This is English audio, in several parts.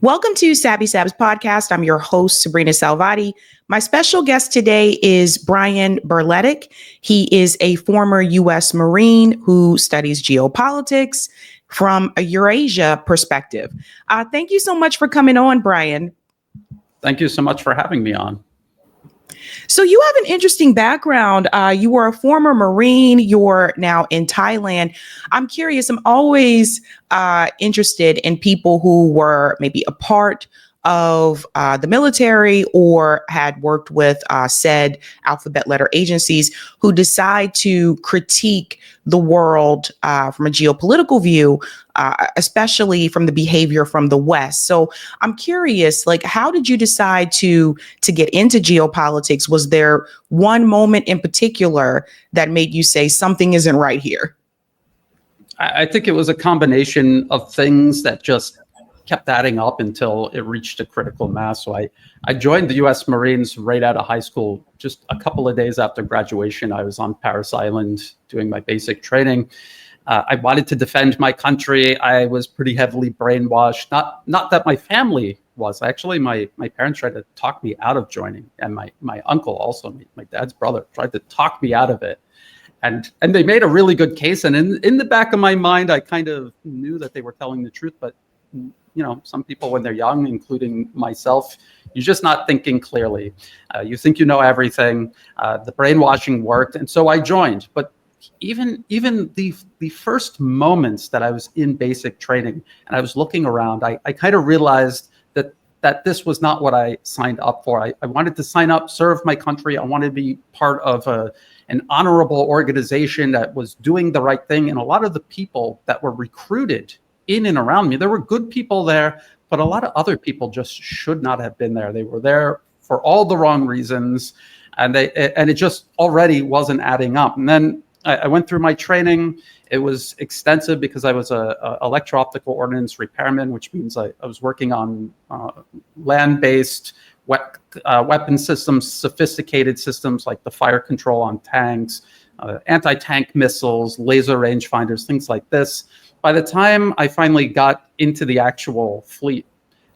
Welcome to Sabs podcast. I'm your host, Sabrina My special guest today is Brian Berletic. He is a former U.S. Marine who studies geopolitics from a Eurasia perspective. Thank you so much for coming on, Brian. Thank you so much for having me on. So you have an interesting background. You were a former Marine. You're now in Thailand. I'm curious. I'm always interested in people who were maybe a part of the military or had worked with said alphabet letter agencies who decide to critique the world from a geopolitical view, especially from the behavior from the West. So I'm curious, like, how did you decide to get into geopolitics? Was there one moment in particular that made you say something isn't right here? I think it was a combination of things that just kept adding up until it reached a critical mass. So I joined the U.S. Marines right out of high school. Just a couple of days after graduation, I was on Parris Island doing my basic training. I wanted to defend my country. I was pretty heavily brainwashed. Not that my family was. Actually, my parents tried to talk me out of joining. And my uncle also, my dad's brother, tried to talk me out of it. And they made a really good case. And in the back of my mind, I kind of knew that they were telling the truth. But you know, some people when they're young, including myself, you're just not thinking clearly. You think you know everything. The brainwashing worked, and so I joined. But even the first moments that I was in basic training and I was looking around, I kind of realized that this was not what I signed up for. I wanted to sign up, serve my country. I wanted to be part of an honorable organization that was doing the right thing. And a lot of the people that were recruited in and around me, there were good people there, but a lot of other people just should not have been there. They were there for all the wrong reasons, and it just already wasn't adding up. And then I went through my training. It was extensive because I was a electro-optical ordnance repairman, which means I was working on land-based weapon systems, sophisticated systems like the fire control on tanks, anti-tank missiles, laser rangefinders, things like this. By the time I finally got into the actual fleet,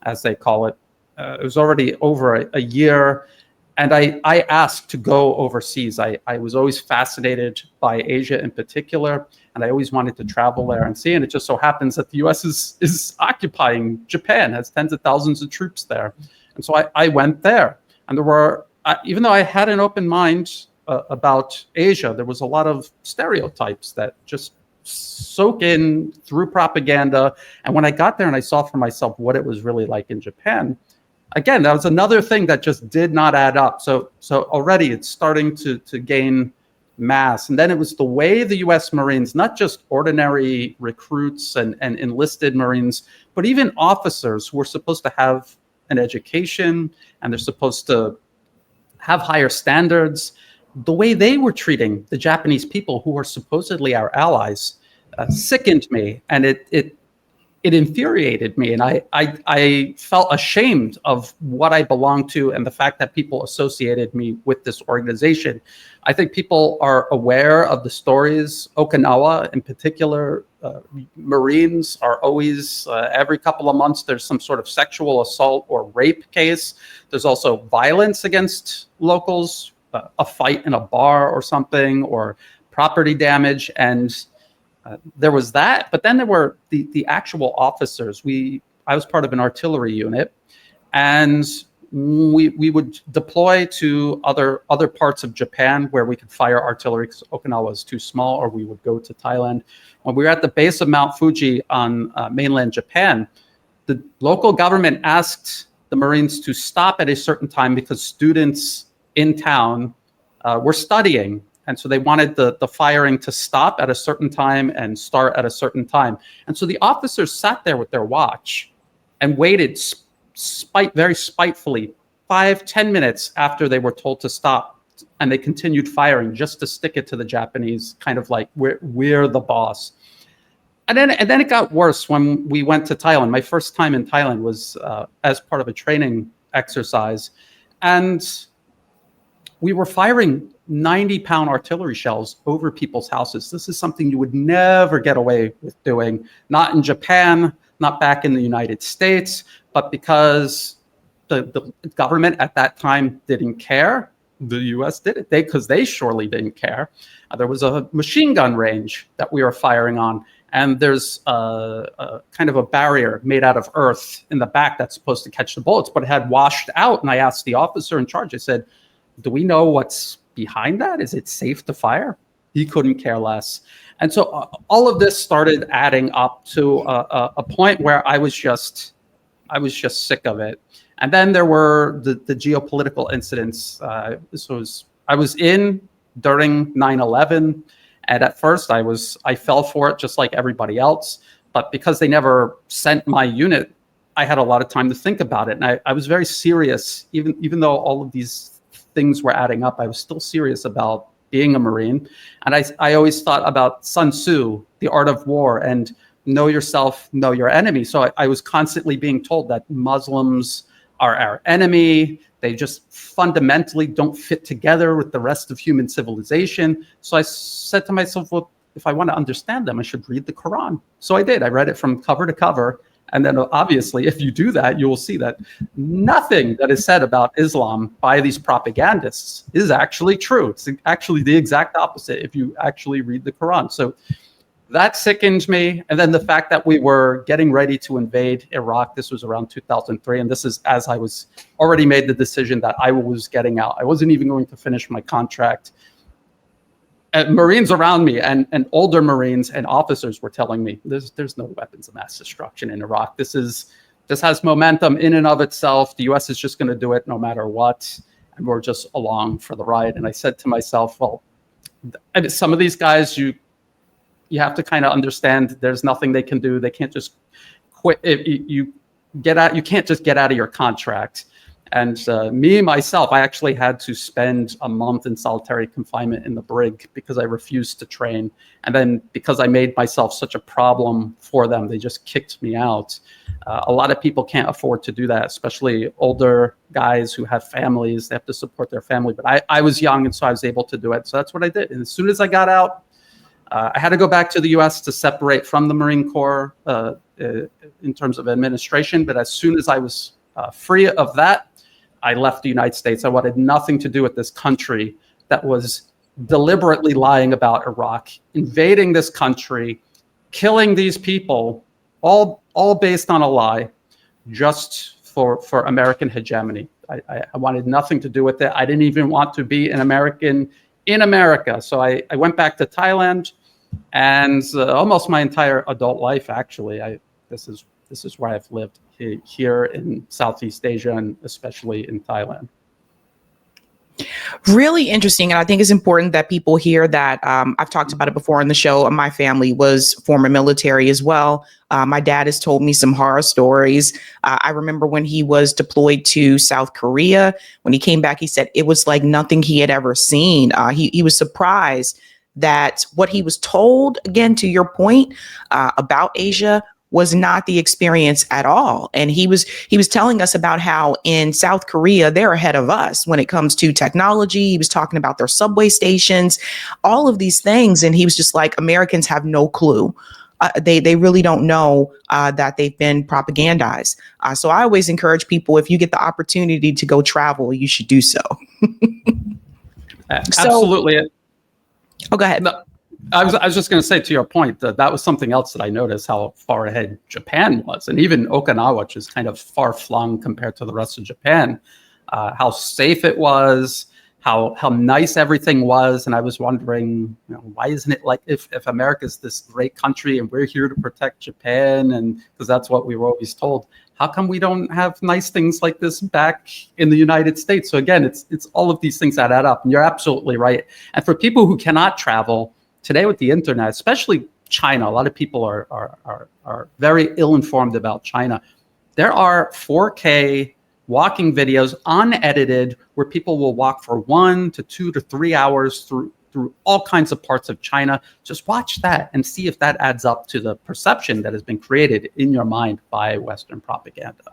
as they call it, it was already over a year. And I asked to go overseas. I was always fascinated by Asia in particular, and I always wanted to travel there and see. And it just so happens that the U.S. is occupying Japan, has tens of thousands of troops there. And so I went there. And there were, even though I had an open mind about Asia, there was a lot of stereotypes that just soak in through propaganda. And when I got there and I saw for myself what it was really like in Japan, again, that was another thing that just did not add up. So already it's starting to gain mass. And then it was the way the U.S. Marines, not just ordinary recruits and enlisted Marines, but even officers who were supposed to have an education and they're supposed to have higher standards, the way they were treating the Japanese people who are supposedly our allies sickened me, and it infuriated me, and I felt ashamed of what I belonged to and the fact that people associated me with this organization. I think people are aware of the stories. Okinawa, in particular, Marines are always, every couple of months, there's some sort of sexual assault or rape case. There's also violence against locals, a fight in a bar or something, or property damage. And there was that, but then there were the actual officers. I was part of an artillery unit, and we would deploy to other parts of Japan where we could fire artillery because Okinawa is too small, or we would go to Thailand. When we were at the base of Mount Fuji on mainland Japan, the local government asked the Marines to stop at a certain time because students in town were studying. And so they wanted the firing to stop at a certain time and start at a certain time. And so the officers sat there with their watch and waited very spitefully 5-10 minutes after they were told to stop. And they continued firing just to stick it to the Japanese, kind of like, we're the boss. And then it got worse when we went to Thailand. My first time in Thailand was as part of a training exercise. And we were firing 90-pound artillery shells over people's houses. This is something you would never get away with doing, not in Japan, not back in the United States, but because the government at that time didn't care, the U.S. did it. Because they surely didn't care. There was a machine gun range that we were firing on, and there's a kind of a barrier made out of earth in the back that's supposed to catch the bullets, but it had washed out. And I asked the officer in charge, I said, do we know what's behind that? Is it safe to fire? He couldn't care less. And so all of this started adding up to a point where I was just sick of it. And then there were the geopolitical incidents. I was in during 9/11, and at first I fell for it just like everybody else. But because they never sent my unit, I had a lot of time to think about it, and I was very serious. Even though all of these things were adding up, I was still serious about being a Marine. And I always thought about Sun Tzu, The Art of War, and know yourself, know your enemy. So I was constantly being told that Muslims are our enemy. They just fundamentally don't fit together with the rest of human civilization. So I said to myself, well, if I want to understand them, I should read the Quran. So I did. I read it from cover to cover. And then obviously, if you do that, you will see that nothing that is said about Islam by these propagandists is actually true. It's actually the exact opposite if you actually read the Quran. So that sickened me. And then the fact that we were getting ready to invade Iraq, this was around 2003. And this is as I was already made the decision that I was getting out. I wasn't even going to finish my contract. Marines around me and older Marines and officers were telling me there's no weapons of mass destruction in Iraq. This has momentum in and of itself. The US is just going to do it no matter what. And we're just along for the ride. And I said to myself, well, I mean, some of these guys, you have to kind of understand there's nothing they can do. They can't just quit. You can't just get out of your contract. And myself, I actually had to spend a month in solitary confinement in the brig because I refused to train. And then because I made myself such a problem for them, they just kicked me out. A lot of people can't afford to do that, especially older guys who have families. They have to support their family. But I was young, and so I was able to do it. So that's what I did. And as soon as I got out, I had to go back to the U.S. to separate from the Marine Corps in terms of administration. But as soon as I was free of that, I left the United States. I wanted nothing to do with this country that was deliberately lying about Iraq, invading this country, killing these people, all based on a lie, just for American hegemony. I wanted nothing to do with it. I didn't even want to be an American in America. So I went back to Thailand, and almost my entire adult life, actually, this is where I've lived here in Southeast Asia, and especially in Thailand. Really interesting. And I think it's important that people hear that. I've talked about it before on the show. My family was former military as well. My dad has told me some horror stories. I remember when he was deployed to South Korea, when he came back, he said it was like nothing he had ever seen. He was surprised that what he was told, again, to your point, about Asia was not the experience at all. And he was telling us about how in South Korea, they're ahead of us when it comes to technology. He was talking about their subway stations, all of these things. And he was just like, Americans have no clue. They really don't know that they've been propagandized. So I always encourage people, if you get the opportunity to go travel, you should do so. Absolutely. Go ahead. No, I was just going to say, to your point, that was something else that I noticed, how far ahead Japan was. And even Okinawa, which is kind of far flung compared to the rest of Japan, how safe it was, how nice everything was. And I was wondering, why isn't it like, if America's this great country and we're here to protect Japan, and because that's what we were always told, how come we don't have nice things like this back in the United States? So again, it's all of these things that add up. And you're absolutely right. And for people who cannot travel today with the internet, especially China, a lot of people are very ill-informed about China. There are 4K walking videos, unedited, where people will walk for 1 to 2 to 3 hours through all kinds of parts of China. Just watch that and see if that adds up to the perception that has been created in your mind by Western propaganda.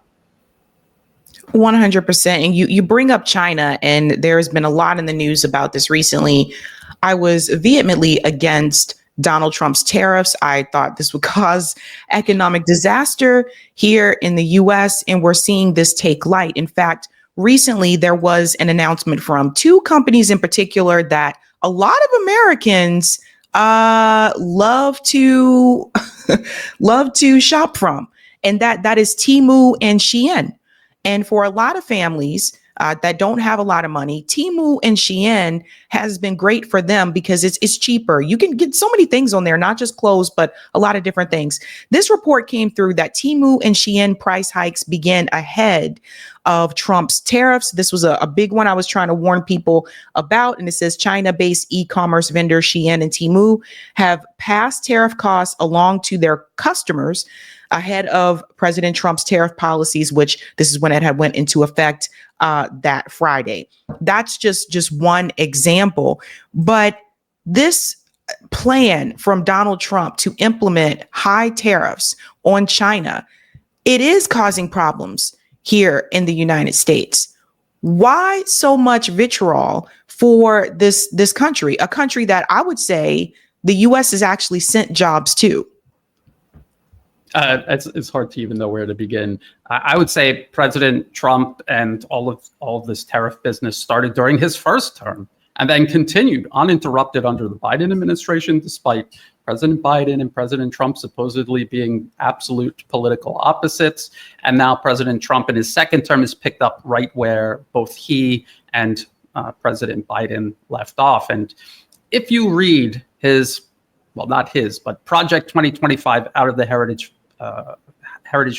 100%. And you bring up China, and there has been a lot in the news about this recently. I was vehemently against Donald Trump's tariffs. I thought this would cause economic disaster here in the US, and we're seeing this take light. In fact, recently there was an announcement from two companies in particular that a lot of Americans love to love to shop from, and that is Temu and Shein. And for a lot of families that don't have a lot of money, Temu and Shein has been great for them because it's cheaper. You can get so many things on there, not just clothes, but a lot of different things. This report came through that Temu and Shein price hikes began ahead of Trump's tariffs. This was a big one I was trying to warn people about. And it says China-based e-commerce vendors Shein and Temu have passed tariff costs along to their customers ahead of President Trump's tariff policies, which this is when it had went into effect that Friday. That's just one example. But this plan from Donald Trump to implement high tariffs on China, it is causing problems here in the United States. Why so much vitriol for this country, a country that I would say the U.S. has actually sent jobs to? It's hard to even know where to begin. I would say President Trump and all of this tariff business started during his first term and then continued uninterrupted under the Biden administration, despite President Biden and President Trump supposedly being absolute political opposites. And now President Trump in his second term has picked up right where both he and President Biden left off. And if you read his, well, not his, but Project 2025 out of the Heritage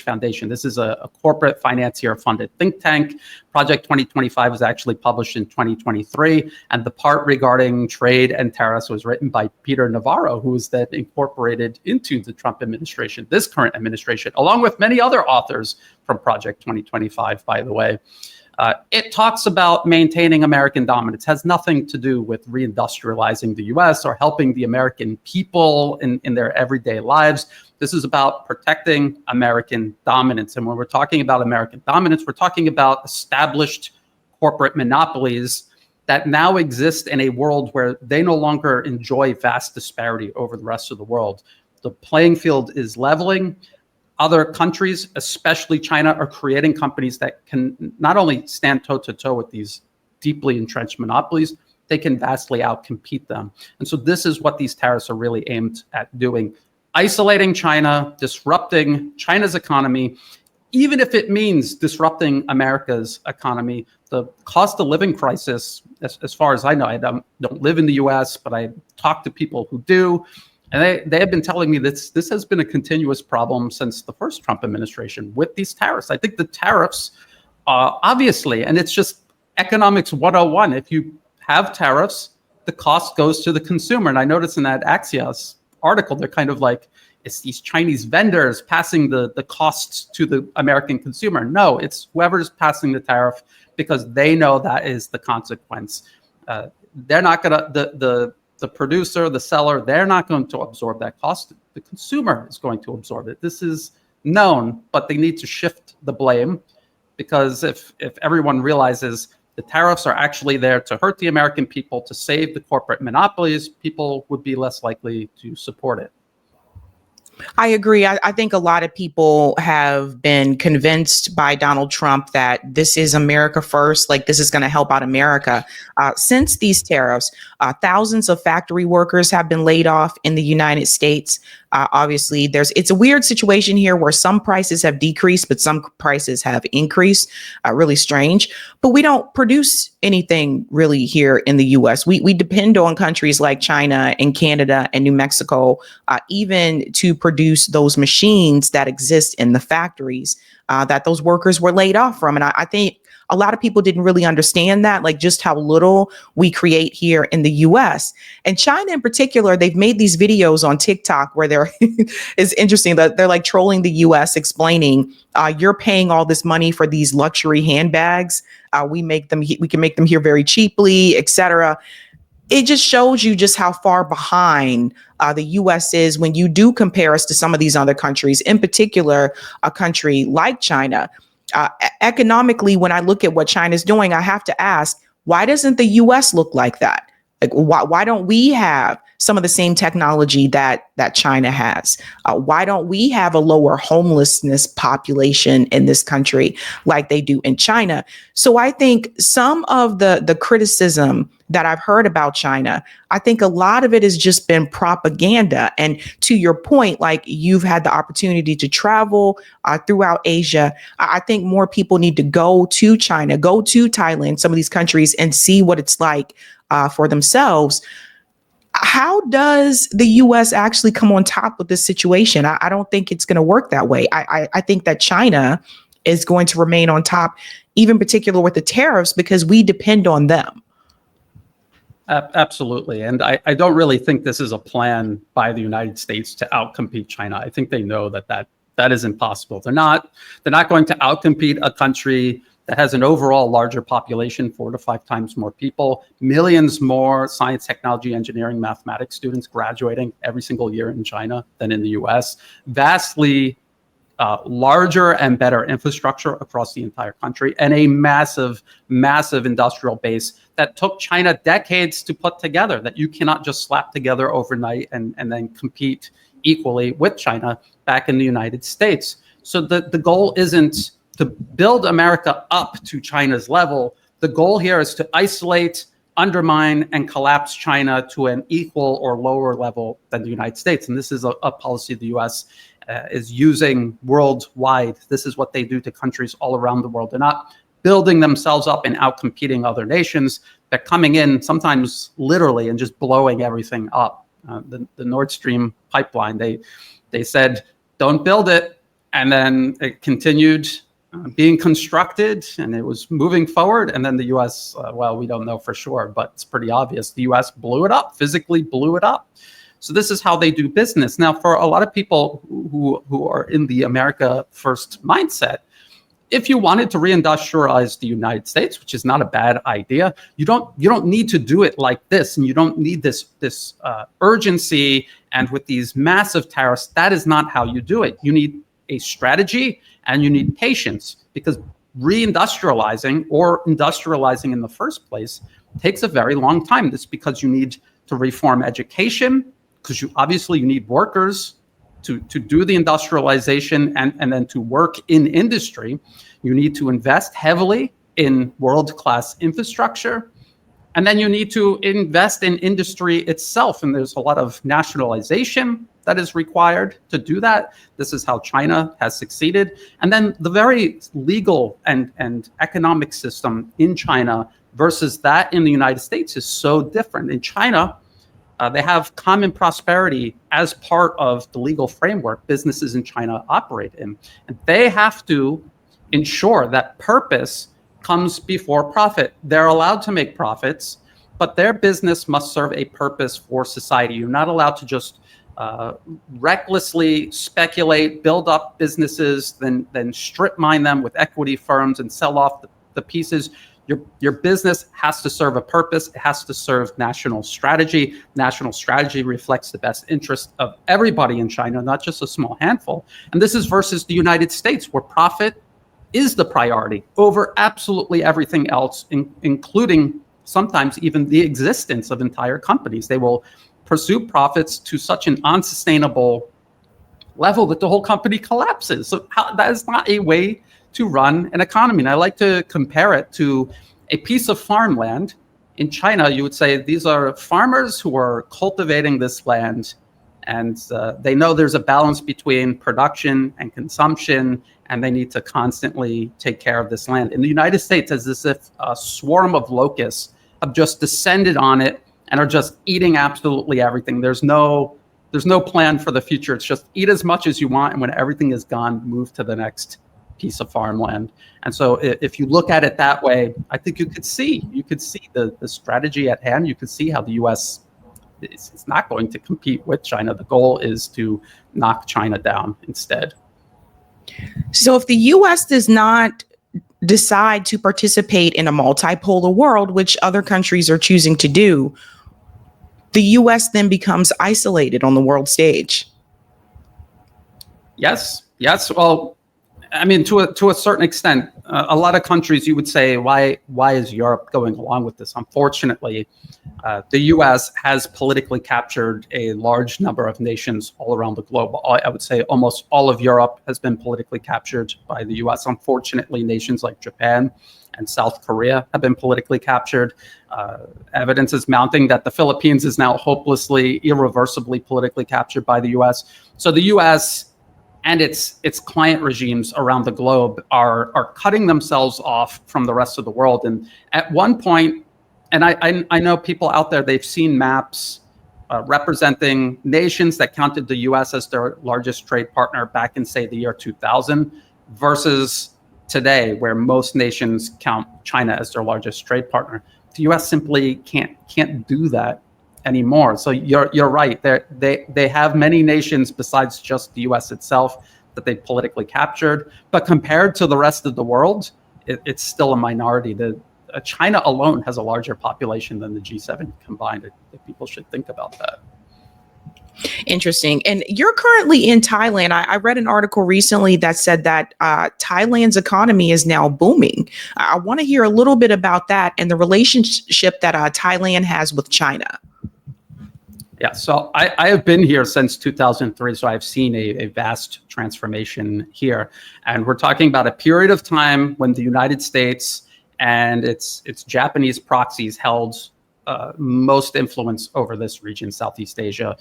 Foundation. This is a corporate financier-funded think tank. Project 2025 was actually published in 2023, and the part regarding trade and tariffs was written by Peter Navarro, who was then incorporated into the Trump administration, this current administration, along with many other authors from Project 2025, by the way. It talks about maintaining American dominance. It has nothing to do with reindustrializing the U.S. or helping the American people in their everyday lives. This is about protecting American dominance. And when we're talking about American dominance, we're talking about established corporate monopolies that now exist in a world where they no longer enjoy vast disparity over the rest of the world. The playing field is leveling. Other countries, especially China, are creating companies that can not only stand toe-to-toe with these deeply entrenched monopolies, they can vastly outcompete them. And so this is what these tariffs are really aimed at doing: isolating China, disrupting China's economy, even if it means disrupting America's economy. The cost of living crisis, as far as I know, I don't live in the US, but I talk to people who do, and they have been telling me this has been a continuous problem since the first Trump administration with these tariffs. I think the tariffs, obviously, and it's just economics 101. If you have tariffs, the cost goes to the consumer. And I noticed in that Axios article, they're kind of like, it's these Chinese vendors passing the costs to the American consumer. No, it's whoever's passing the tariff, because they know that is the consequence. They're not gonna, the producer, the seller, they're not going to absorb that cost. The consumer is going to absorb it. This is known, but they need to shift the blame, because if everyone realizes the tariffs are actually there to hurt the American people, to save the corporate monopolies, people would be less likely to support it. I agree. I think a lot of people have been convinced by Donald Trump that this is America first, like this is going to help out America. Since these tariffs, thousands of factory workers have been laid off in the United States. Obviously, it's a weird situation here where some prices have decreased, but some prices have increased. Really strange. But we don't produce anything really here in the U.S. We depend on countries like China and Canada and New Mexico, even to produce those machines that exist in the factories that those workers were laid off from. And I think a lot of people didn't really understand that, like just how little we create here in the US. And China in particular, they've made these videos on TikTok where it's interesting that they're like trolling the US, explaining you're paying all this money for these luxury handbags. We can make them here very cheaply, etc. It just shows you just how far behind the U.S. is when you do compare us to some of these other countries, in particular, a country like China. Economically, when I look at what China's doing, I have to ask, why doesn't the U.S. look like that? Like, why don't we have some of the same technology that China has? Why don't we have a lower homelessness population in this country like they do in China? So I think some of the criticism that I've heard about China, I think a lot of it has just been propaganda. And to your point, like, you've had the opportunity to travel throughout Asia. I think more people need to go to China, go to Thailand, some of these countries, and see what it's like for themselves. How does the U.S. actually come on top with this situation? I don't think it's going to work that way. I think that China is going to remain on top, even particular with the tariffs, because we depend on them. Absolutely. And I don't really think this is a plan by the United States to outcompete China. I think they know that is impossible. They're not going to outcompete a country that has an overall larger population, 4 to 5 times more people, millions more science, technology, engineering, mathematics students graduating every single year in China than in the US, vastly larger and better infrastructure across the entire country, and a massive, massive industrial base that took China decades to put together, that you cannot just slap together overnight and then compete equally with China back in the United States. So the goal isn't to build America up to China's level. The goal here is to isolate, undermine, and collapse China to an equal or lower level than the United States. And this is a policy the US is using worldwide. This is what they do to countries all around the world. They're not building themselves up and out-competing other nations. They're coming in sometimes literally and just blowing everything up. The Nord Stream pipeline, they said, don't build it. And then it continued being constructed and it was moving forward. And then the US, well, we don't know for sure, but it's pretty obvious. The US blew it up, physically blew it up. So this is how they do business. Now, for a lot of people who are in the America First mindset, if you wanted to reindustrialize the United States, which is not a bad idea, you don't need to do it like this, and you don't need this urgency and with these massive tariffs. That is not how you do it. You need a strategy and you need patience, because reindustrializing or industrializing in the first place takes a very long time. That's because you need to reform education, because you need workers to do the industrialization and then to work in industry. You need to invest heavily in world-class infrastructure. And then you need to invest in industry itself. And there's a lot of nationalization that is required to do that. This is how China has succeeded. And then the very legal and economic system in China versus that in the United States is so different. In China, they have common prosperity as part of the legal framework businesses in China operate in. And they have to ensure that purpose comes before profit. They're allowed to make profits, but their business must serve a purpose for society. You're not allowed to just recklessly speculate, build up businesses, then strip mine them with equity firms and sell off the pieces. Your business has to serve a purpose. It has to serve national strategy. National strategy reflects the best interest of everybody in China, not just a small handful. And this is versus the United States, where profit is the priority over absolutely everything else, including sometimes even the existence of entire companies. They will pursue profits to such an unsustainable level that the whole company collapses. So that is not a way to run an economy. And I like to compare it to a piece of farmland. In China, you would say these are farmers who are cultivating this land, and they know there's a balance between production and consumption, and they need to constantly take care of this land. In the United States, it's as if a swarm of locusts have just descended on it and are just eating absolutely everything. There's no plan for the future. It's just eat as much as you want, and when everything is gone, move to the next piece of farmland. And so if you look at it that way, I think you could see the strategy at hand. You could see how the US is not going to compete with China. The goal is to knock China down instead. So if the US does not decide to participate in a multipolar world, which other countries are choosing to do, the US then becomes isolated on the world stage. Yes. Well, I mean, to a certain extent, a lot of countries you would say, why is Europe going along with this? Unfortunately, the U.S. has politically captured a large number of nations all around the globe. I would say almost all of Europe has been politically captured by the U.S. Unfortunately, nations like Japan and South Korea have been politically captured. Evidence is mounting that the Philippines is now hopelessly, irreversibly politically captured by the U.S. So the U.S. and its client regimes around the globe are cutting themselves off from the rest of the world. And at one point, and I know people out there, they've seen maps representing nations that counted the U.S. as their largest trade partner back in, say, the year 2000 versus today, where most nations count China as their largest trade partner. The U.S. simply can't do that anymore. So you're right. They have many nations besides just the U.S. itself that they politically captured. But compared to the rest of the world, it's still a minority. China alone has a larger population than the G7 combined. I think people should think about that. Interesting. And you're currently in Thailand. I read an article recently that said that Thailand's economy is now booming. I want to hear a little bit about that and the relationship that Thailand has with China. Yeah, so I have been here since 2003, so I've seen a vast transformation here. And we're talking about a period of time when the United States and its Japanese proxies held most influence over this region, Southeast Asia.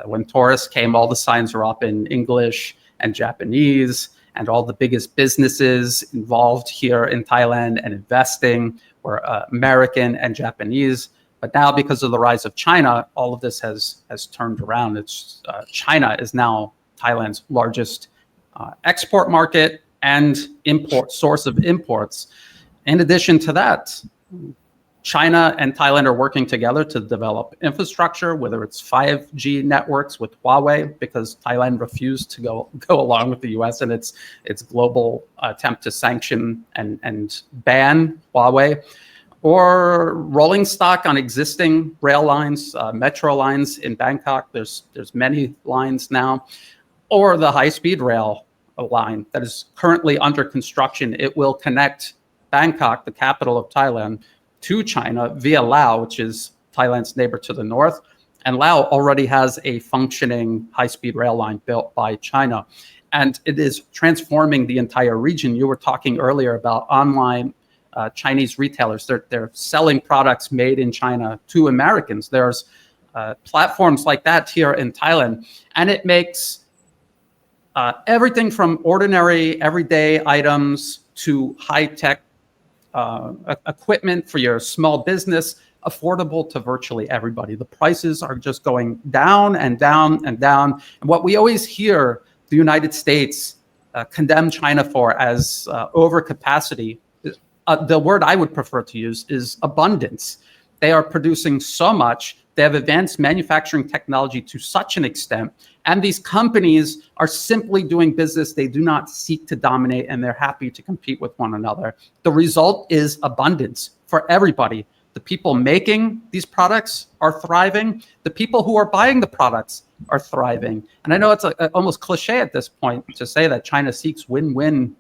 When tourists came, all the signs were up in English and Japanese, and all the biggest businesses involved here in Thailand and investing were American and Japanese. But now, because of the rise of China, all of this has turned around. China is now Thailand's largest export market and source of imports. In addition to that, China and Thailand are working together to develop infrastructure, whether it's 5G networks with Huawei, because Thailand refused to go along with the U.S. and its global attempt to sanction and ban Huawei, or rolling stock on existing rail lines, metro lines in Bangkok. There's many lines now, or the high-speed rail line that is currently under construction. It will connect Bangkok, the capital of Thailand, to China via Laos, which is Thailand's neighbor to the north. And Laos already has a functioning high-speed rail line built by China. And it is transforming the entire region. You were talking earlier about online Chinese retailers. They're selling products made in China to Americans. There's platforms like that here in Thailand. And it makes everything from ordinary, everyday items to high-tech equipment for your small business affordable to virtually everybody. The prices are just going down and down and down. And what we always hear the United States condemn China for as overcapacity, the word I would prefer to use is abundance. They are producing so much. They have advanced manufacturing technology to such an extent. And these companies are simply doing business. They do not seek to dominate, and they're happy to compete with one another. The result is abundance for everybody. The people making these products are thriving. The people who are buying the products are thriving. And I know it's almost cliche at this point to say that China seeks win-win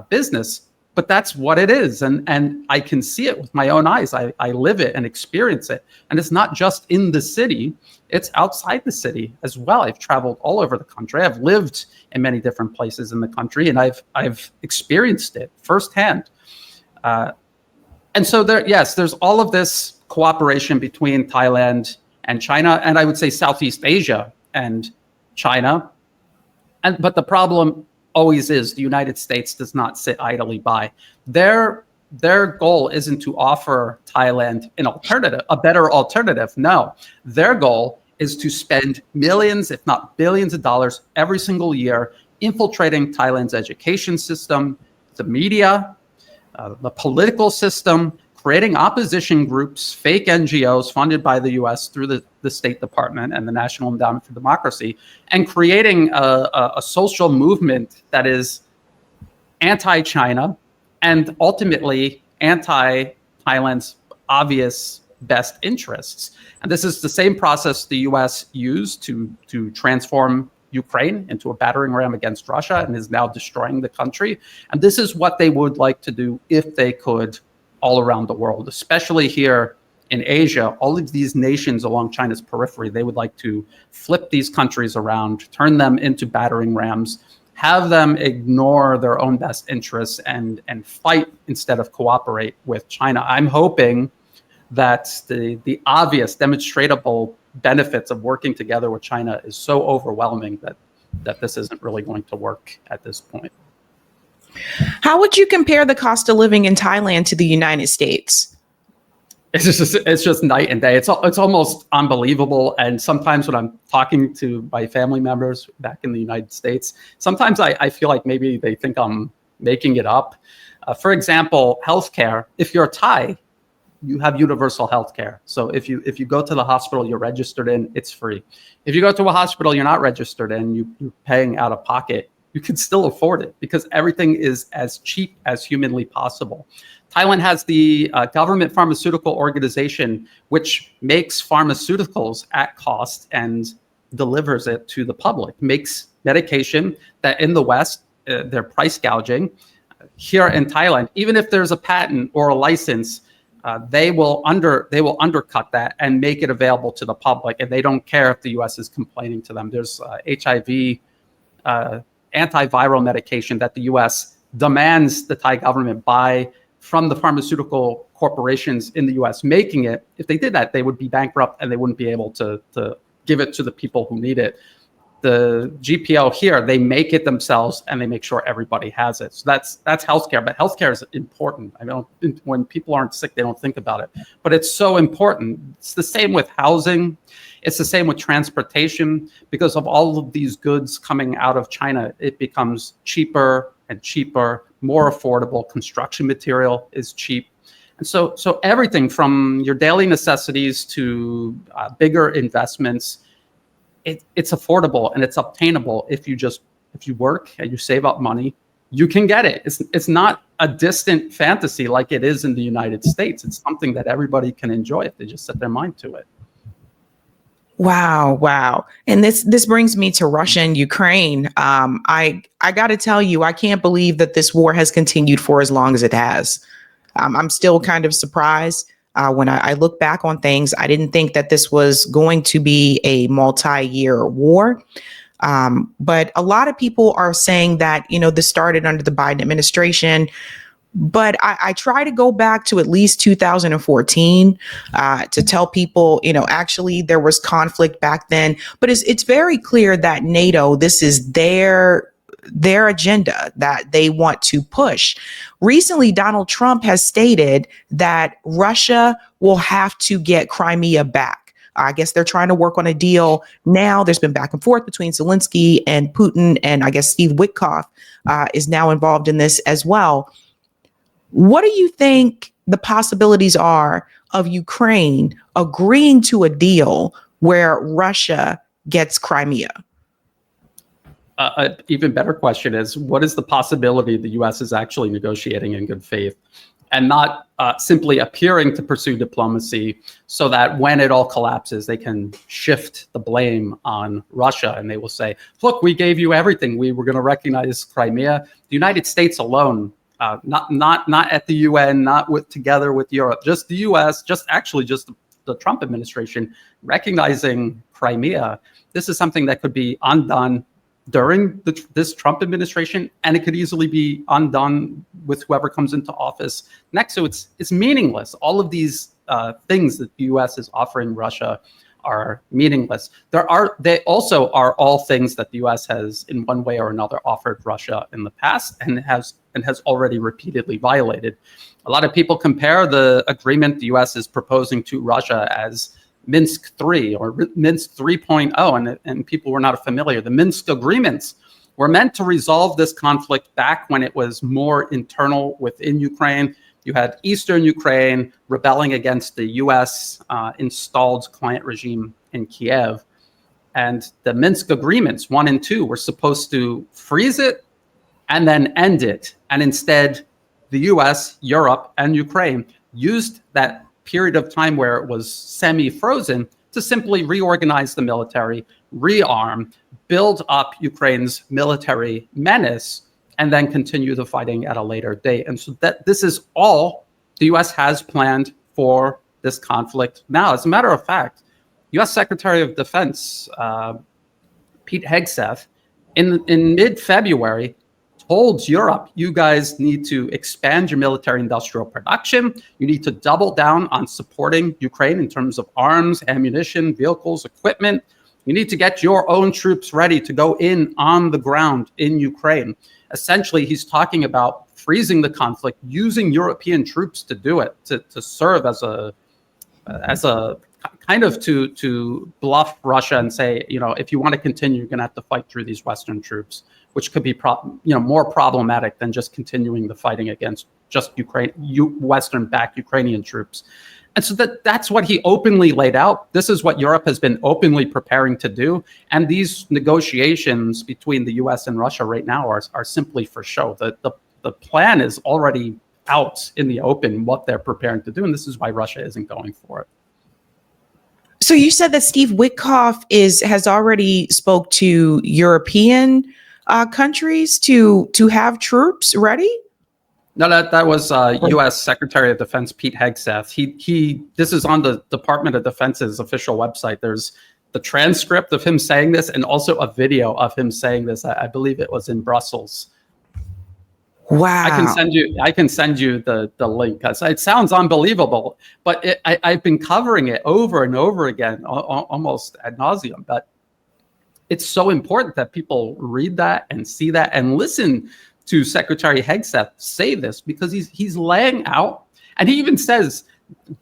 business, but that's what it is. And I can see it with my own eyes. I live it and experience it. And it's not just in the city, it's outside the city as well. I've traveled all over the country. I've lived in many different places in the country, and I've experienced it firsthand. And so there's all of this cooperation between Thailand and China, and I would say Southeast Asia and China. But the problem always is the United States does not sit idly by. Their goal isn't to offer Thailand an alternative, a better alternative. No, their goal is to spend millions, if not billions of dollars every single year infiltrating Thailand's education system, the media, the political system, creating opposition groups, fake NGOs funded by the U.S. through the State Department and the National Endowment for Democracy, and creating a social movement that is anti-China and ultimately anti-Thailand's obvious best interests. And this is the same process the U.S. used to transform Ukraine into a battering ram against Russia and is now destroying the country. And this is what they would like to do if they could all around the world, especially here in Asia. All of these nations along China's periphery, they would like to flip these countries around, turn them into battering rams, have them ignore their own best interests and fight instead of cooperate with China. I'm hoping that the obvious demonstrable benefits of working together with China is so overwhelming that this isn't really going to work at this point. How would you compare the cost of living in Thailand to the United States? It's just night and day. It's almost unbelievable. And sometimes when I'm talking to my family members back in the United States, sometimes I feel like maybe they think I'm making it up. For example, healthcare. If you're Thai, you have universal healthcare. So if you go to the hospital you're registered in, it's free. If you go to a hospital you're not registered in, you're paying out of pocket, you can still afford it because everything is as cheap as humanly possible. Thailand has the government pharmaceutical organization, which makes pharmaceuticals at cost and delivers it to the public, makes medication that in the West, they're price gouging. Here in Thailand, even if there's a patent or a license, they will undercut that and make it available to the public, and they don't care if the U.S. is complaining to them. There's HIV antiviral medication that the U.S. demands the Thai government buy from the pharmaceutical corporations in the U.S. making it. If they did that, they would be bankrupt and they wouldn't be able to give it to the people who need it. The GPO here, they make it themselves and they make sure everybody has it. So that's healthcare, but healthcare is important. When people aren't sick, they don't think about it, but it's so important. It's the same with housing. It's the same with transportation. Because of all of these goods coming out of China, it becomes cheaper and cheaper, more affordable. Construction material is cheap. And so everything from your daily necessities to bigger investments, it's affordable and it's obtainable if you work and you save up money, you can get it. It's not a distant fantasy like it is in the United States. It's something that everybody can enjoy if they just set their mind to it. Wow. And this brings me to Russia and Ukraine. I got to tell you, I can't believe that this war has continued for as long as it has. I'm still kind of surprised. When I look back on things, I didn't think that this was going to be a multi-year war. But a lot of people are saying that, this started under the Biden administration. But I try to go back to at least 2014 to tell people, actually there was conflict back then. But it's very clear that NATO, this is their agenda that they want to push. Recently, Donald Trump has stated that Russia will have to get Crimea back. I guess they're trying to work on a deal now. There's been back and forth between Zelensky and Putin, and I guess Steve Witkoff is now involved in this as well. What do you think the possibilities are of Ukraine agreeing to a deal where Russia gets Crimea? An even better question is, what is the possibility the U.S. is actually negotiating in good faith and not simply appearing to pursue diplomacy so that when it all collapses, they can shift the blame on Russia and they will say, look, we gave you everything. We were going to recognize Crimea. The United States alone, not at the UN, together with Europe, just the U.S., just the Trump administration recognizing Crimea. This is something that could be undone during this Trump administration, and it could easily be undone with whoever comes into office next. So it's meaningless. All of these things that the U.S. is offering Russia are meaningless. They also are all things that the U.S. has in one way or another offered Russia in the past and has already repeatedly violated. A lot of people compare the agreement the U.S. is proposing to Russia as Minsk 3 or Minsk 3.0, and people were not familiar. The Minsk agreements were meant to resolve this conflict back when it was more internal within Ukraine. You had Eastern Ukraine rebelling against the U.S. Installed client regime in Kiev. And the Minsk agreements 1 and 2 were supposed to freeze it and then end it. And instead, the U.S., Europe, and Ukraine used that period of time where it was semi-frozen to simply reorganize the military, rearm, build up Ukraine's military menace, and then continue the fighting at a later date. And so that this is all the U.S. has planned for this conflict now. As a matter of fact, U.S. Secretary of Defense Pete Hegseth in mid-February told Europe, you guys need to expand your military industrial production. You need to double down on supporting Ukraine in terms of arms, ammunition, vehicles, equipment. You need to get your own troops ready to go in on the ground in Ukraine. Essentially, he's talking about freezing the conflict, using European troops to do it, to serve as a kind of to bluff Russia and say, if you want to continue, you're going to have to fight through these Western troops, which could be more problematic than just continuing the fighting against just Western-backed Ukrainian troops. And so that's what he openly laid out. This is what Europe has been openly preparing to do. And these negotiations between the US and Russia right now are simply for show. The plan is already out in the open, what they're preparing to do. And this is why Russia isn't going for it. So you said that Steve Witkoff has already spoke to European countries to have troops ready? No, that was U.S. Secretary of Defense Pete Hegseth. This is on the Department of Defense's official website. There's the transcript of him saying this, and also a video of him saying this. I believe it was in Brussels. Wow! I can send you the link. It sounds unbelievable, but I've been covering it over and over again, almost ad nauseum. But it's so important that people read that and see that and listen to Secretary Hegseth say this, because he's laying out, and he even says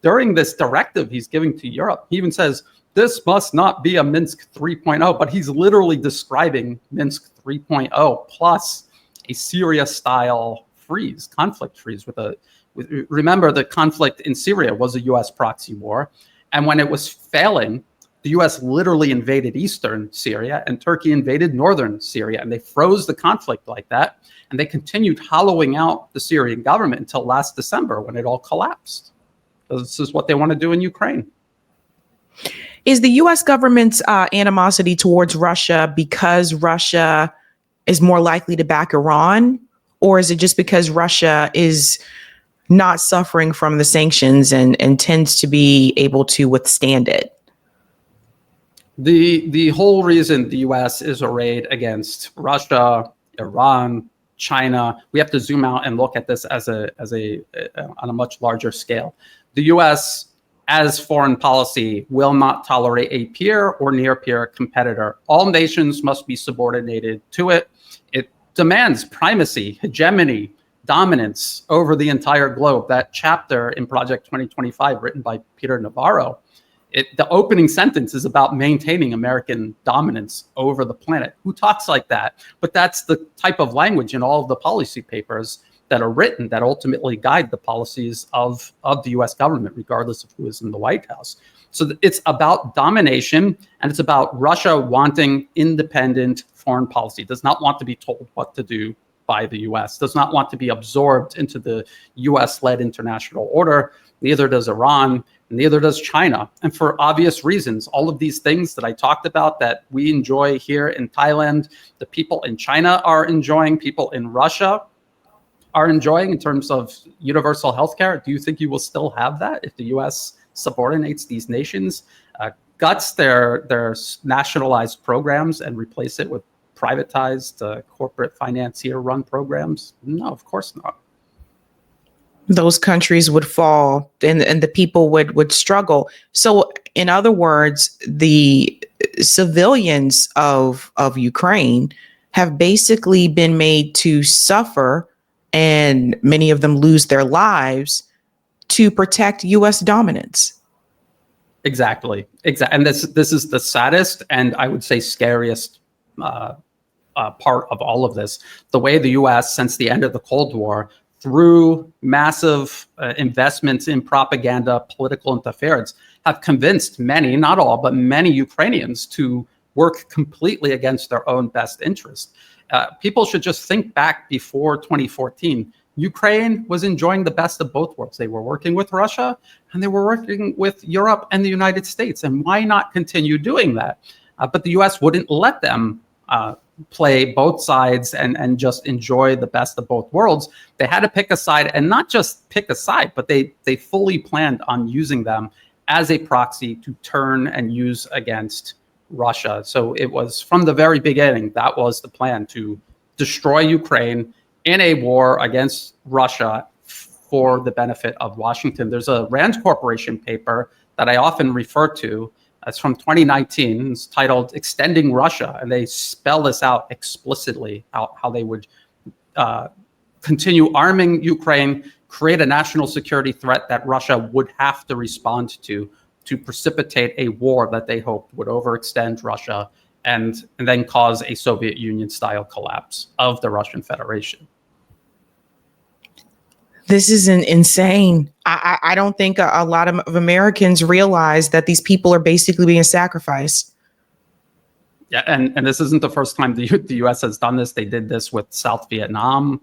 during this directive he's giving to Europe, he even says this must not be a Minsk 3.0, but he's literally describing Minsk 3.0 plus a Syria-style conflict freeze. Remember, the conflict in Syria was a U.S. proxy war, and when it was failing, the U.S. literally invaded eastern Syria, and Turkey invaded northern Syria, and they froze the conflict like that, and they continued hollowing out the Syrian government until last December when it all collapsed. This is what they want to do in Ukraine. Is the U.S. government's animosity towards Russia because Russia is more likely to back Iran, or is it just because Russia is not suffering from the sanctions and tends to be able to withstand it? The whole reason the U.S. is arrayed against Russia, Iran, China, we have to zoom out and look at this on a much larger scale. The U.S., as foreign policy, will not tolerate a peer or near-peer competitor. All nations must be subordinated to it. It demands primacy, hegemony, dominance over the entire globe. That chapter in Project 2025, written by Peter Navarro, the opening sentence is about maintaining American dominance over the planet. Who talks like that? But that's the type of language in all of the policy papers that are written that ultimately guide the policies of the U.S. government, regardless of who is in the White House. So it's about domination, and it's about Russia wanting independent foreign policy. It does not want to be told what to do by the U.S., does not want to be absorbed into the U.S.-led international order. Neither does Iran, neither does China. And for obvious reasons, all of these things that I talked about that we enjoy here in Thailand, the people in China are enjoying, people in Russia are enjoying in terms of universal healthcare. Do you think you will still have that if the U.S. subordinates these nations, guts their nationalized programs and replace it with privatized corporate financier-run programs? No, of course not. Those countries would fall and the people would struggle. So in other words, the civilians of Ukraine have basically been made to suffer, and many of them lose their lives to protect U.S. dominance. Exactly. And this is the saddest and I would say scariest part of all of this. The way the U.S. since the end of the Cold War, through massive investments in propaganda, political interference, have convinced many, not all, but many Ukrainians to work completely against their own best interest. People should just think back before 2014. Ukraine was enjoying the best of both worlds. They were working with Russia and they were working with Europe and the United States. And why not continue doing that? But the US wouldn't let them play both sides and just enjoy the best of both worlds. They had to pick a side, and not just pick a side, but they fully planned on using them as a proxy to turn and use against Russia. So it was from the very beginning, that was the plan, to destroy Ukraine in a war against Russia for the benefit of Washington. There's a Rand Corporation paper that I often refer to. It's from 2019. It's titled Extending Russia. And they spell this out explicitly, how they would continue arming Ukraine, create a national security threat that Russia would have to respond to precipitate a war that they hoped would overextend Russia and then cause a Soviet Union-style collapse of the Russian Federation. This is insane. I don't think a lot of Americans realize that these people are basically being sacrificed. Yeah, and this isn't the first time the U.S. has done this. They did this with South Vietnam.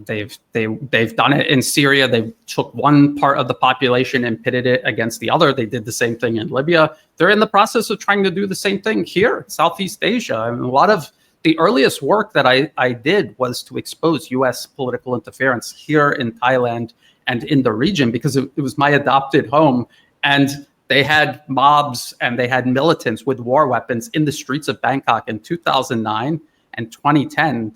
They've done it in Syria. They took one part of the population and pitted it against the other. They did the same thing in Libya. They're in the process of trying to do the same thing here in Southeast Asia. I mean, a lot of the earliest work that I did was to expose U.S. political interference here in Thailand and in the region, because it was my adopted home. And they had mobs and they had militants with war weapons in the streets of Bangkok in 2009 and 2010,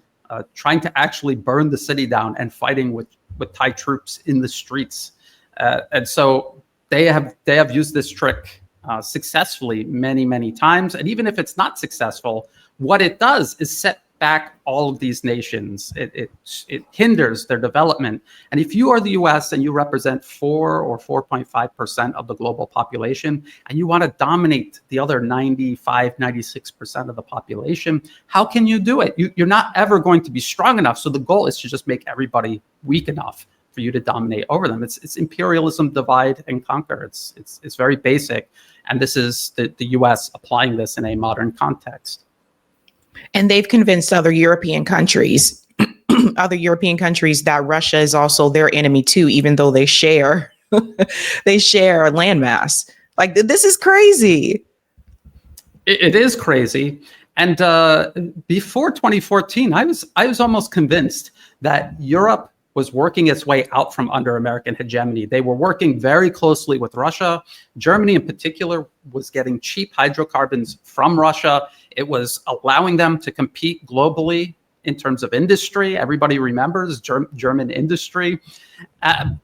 trying to actually burn the city down and fighting with Thai troops in the streets. And so they have used this trick successfully many, many times. And even if it's not successful, what it does is set back all of these nations. It hinders their development. And if you are the US and you represent 4 or 4.5% of the global population, and you want to dominate the other 95, 96% of the population, how can you do it? You're not ever going to be strong enough. So the goal is to just make everybody weak enough for you to dominate over them. It's imperialism, divide and conquer. It's very basic. And this is the US applying this in a modern context. And they've convinced other European countries that Russia is also their enemy too, even though they share they share a landmass. Like, this is crazy. It is crazy. And before 2014, I was almost convinced that Europe was working its way out from under American hegemony. They were working very closely with Russia. Germany in particular was getting cheap hydrocarbons from Russia. It was allowing them to compete globally in terms of industry. Everybody remembers German industry.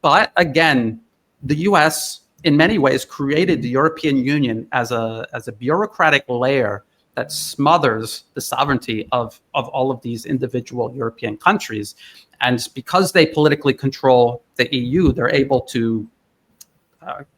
But again, the US in many ways created the European Union as a bureaucratic layer that smothers the sovereignty of all of these individual European countries. And because they politically control the EU, they're able to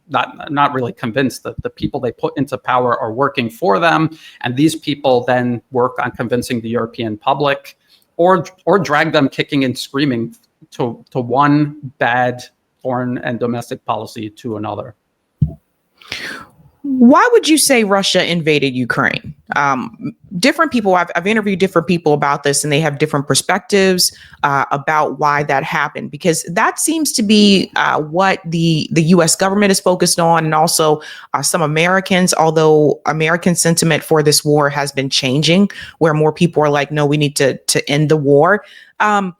not really convince that the people they put into power are working for them. And these people then work on convincing the European public or drag them kicking and screaming to one bad foreign and domestic policy to another. Why would you say Russia invaded Ukraine? Different people, I've interviewed different people about this, and they have different perspectives about why that happened, because that seems to be what the U.S. government is focused on, and also some Americans, although American sentiment for this war has been changing, where more people are like, no, we need to end the war. A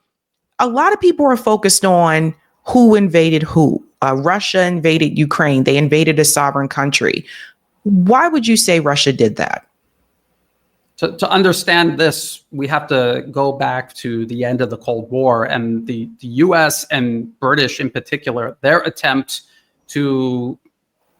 lot of people are focused on who invaded who. Russia invaded Ukraine. They invaded a sovereign country. Why would you say Russia did that? To understand this, we have to go back to the end of the Cold War and the US and British in particular, their attempt to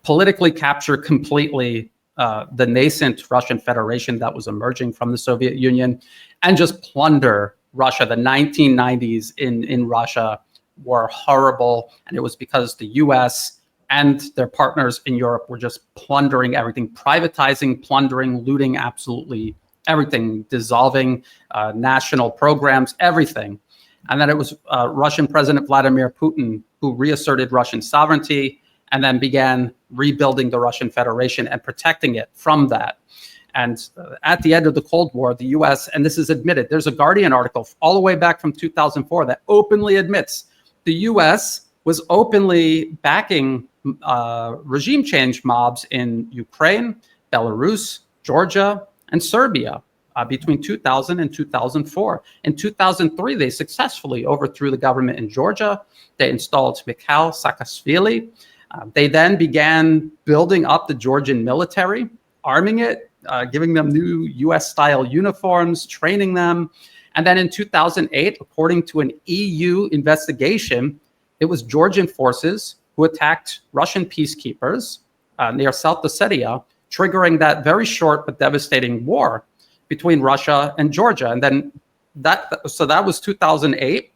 politically capture completely the nascent Russian Federation that was emerging from the Soviet Union and just plunder Russia. The 1990s in Russia were horrible, and it was because the US and their partners in Europe were just plundering everything, privatizing, plundering, looting absolutely everything, dissolving national programs, everything. And then it was Russian President Vladimir Putin who reasserted Russian sovereignty and then began rebuilding the Russian Federation and protecting it from that. And at the end of the Cold War, the US, and this is admitted, there's a Guardian article all the way back from 2004 that openly admits the US was openly backing regime change mobs in Ukraine, Belarus, Georgia, and Serbia between 2000 and 2004. In 2003, they successfully overthrew the government in Georgia. They installed Mikhail Saakashvili. They then began building up the Georgian military, arming it, giving them new US-style uniforms, training them. And then in 2008, according to an EU investigation, it was Georgian forces who attacked Russian peacekeepers near South Ossetia, triggering that very short but devastating war between Russia and Georgia. And then that was 2008.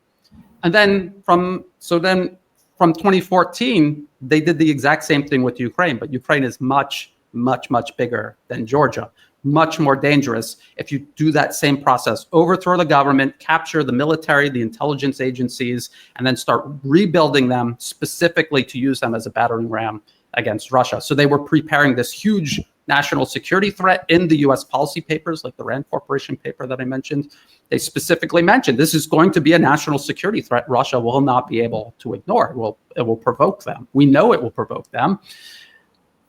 And then from 2014, they did the exact same thing with Ukraine, but Ukraine is much, much, much bigger than Georgia, much more dangerous. If you do that same process, overthrow the government, capture the military, the intelligence agencies, and then start rebuilding them specifically to use them as a battering ram against Russia. So they were preparing this huge national security threat in the US policy papers, like the Rand Corporation paper that I mentioned. They specifically mentioned this is going to be a national security threat Russia will not be able to ignore. It will provoke them. We know it will provoke them.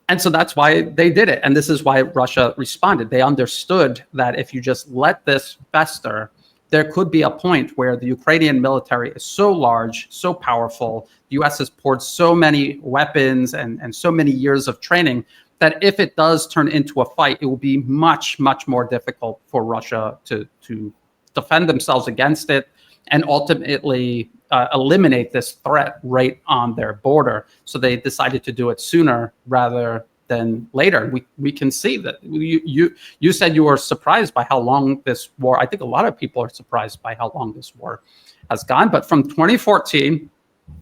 And so that's why they did it. And this is why Russia responded. They understood that if you just let this fester, there could be a point where the Ukrainian military is so large, so powerful, the US has poured so many weapons and so many years of training that if it does turn into a fight, it will be much, much more difficult for Russia to defend themselves against it and ultimately eliminate this threat right on their border. So they decided to do it sooner rather than later. We can see that. You said you were surprised by how long this war, I think a lot of people are surprised by how long this war has gone. But from 2014